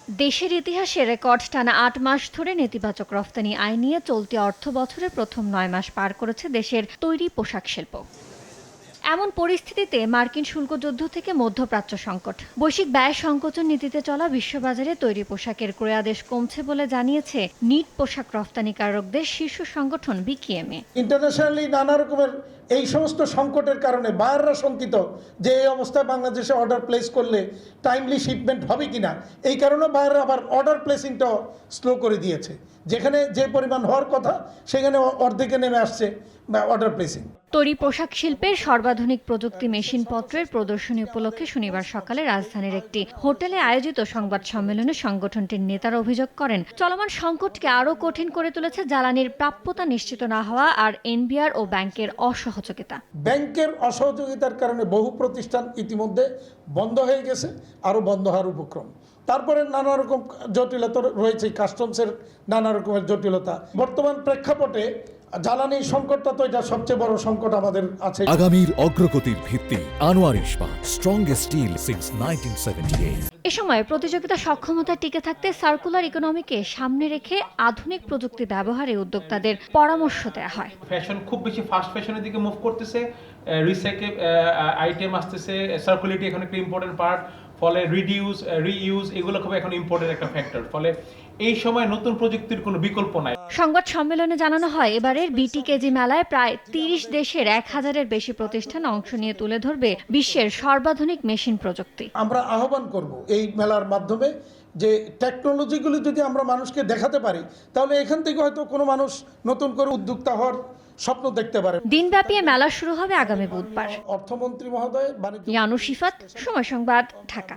দেশের ইতিহাসে রেকর্ড টানা ৮ মাস ধরে নেতিবাচক রফতানি আয় নিয়ে চলতি অর্থবছরের প্রথম ৯ মাস পার করেছে দেশের তৈরি পোশাক শিল্প। এমন পরিস্থিতিতে মার্কিন শুল্কযুদ্ধ থেকে মধ্যপ্রাচ্য সংকট, বৈশ্বিক ব্যয় সংকোচন নীতিতে চলা বিশ্ববাজারে তৈরি পোশাকের ক্রয়াদেশ কমছে বলে জানিয়েছে নিট পোশাক রফতানিকারকদের শীর্ষ সংগঠন বিকিএমএ। ইন্টারন্যাশনালি নানা রকমের এই সমস্ত সংকটের কারণে বায়াররা শঙ্কিত যে এই অবস্থায় বাংলাদেশে অর্ডার প্লেস করলে টাইমলি শিপমেন্ট হবে কিনা, এই কারণে বায়াররা আবার অর্ডার প্লেসিংটাও স্লো করে দিয়েছে। যেখানে যে পরিমাণ হওয়ার কথা সেখানে অর্ধেকে নেমে আসছে অর্ডার প্লেসিং। তৈরি পোশাক শিল্পের সর্বাধুনিক প্রযুক্তি মেশিনপত্রের প্রদর্শনী উপলক্ষে শনিবার সকালে রাজধানীর একটি হোটেলে আয়োজিত সংবাদ সম্মেলনে সংগঠনটির নেতারা অভিযোগ করেন, চলমান সংকটকে আরও কঠিন করে তুলেছে জ্বালানির প্রাপ্যতা নিশ্চিত না হওয়া আর এনবিআর ও ব্যাংকের অসহযোগিতা। ব্যাংকের অসহযোগিতার কারণে বহু প্রতিষ্ঠান ইতিমধ্যে বন্ধ হয়ে গেছে, আরও বন্ধ হওয়ার উপক্রম। তারপরে নানা রকম জটিলতা রয়েছে, কাস্টমসের নানা রকমের জটিলতা। বর্তমান প্রেক্ষাপটে জ্বালানি সংকটটা তো এটা সবচেয়ে বড় সংকট আমাদের আছে। আগামীর অগ্রগতির ভিত্তি আনোয়ার ইস্পাত, স্ট্রংগেস্ট স্টিল সিন্স 1978। এ সময় প্রতিযোগিতা সক্ষমতা টিকে থাকতে সার্কুলার ইকোনমিকে সামনে রেখে আধুনিক প্রযুক্তি ব্যবহারে উদ্যোক্তাদের পরামর্শ দেওয়া হয়। ফ্যাশন খুব বেশি ফাস্ট ফ্যাশনের দিকে মুভ করতেছে, রিসাইকেল আইটেম আসতেছে, সার্কুলারিটি এখন একটা ইম্পর্টেন্ট পার্ট, ফলে রিডিউস রিইউজ এগুলো খুব এখন ইম্পর্টেন্ট একটা ফ্যাক্টর। ফলে এই সময় নতুন প্রযুক্তির কোনো বিকল্প নাই। সংবাদ সম্মেলনে জানানো হয়, এবারের বিটিকেজি মেলায় প্রায় ৩০ দেশের ১,০০০-এর বেশি প্রতিষ্ঠান অংশ নিয়ে তুলে ধরবে বিশ্বের সর্বাধুনিক মেশিন প্রযুক্তি। আমরা আহ্বান করব এই মেলার মাধ্যমে যে টেকনোলজিগুলি যদি আমরা মানুষকে দেখাতে পারি, তাহলে এখান থেকে হয়তো কোনো মানুষ নতুন করে উদ্যোক্তা হওয়ার স্বপ্ন দেখতে পারে। দিনব্যাপী মেলা শুরু হবে আগামী বুধবার। অর্থমন্ত্রী মহোদয়, ইয়ানুস ইফাত, সময় সংবাদ, ঢাকা।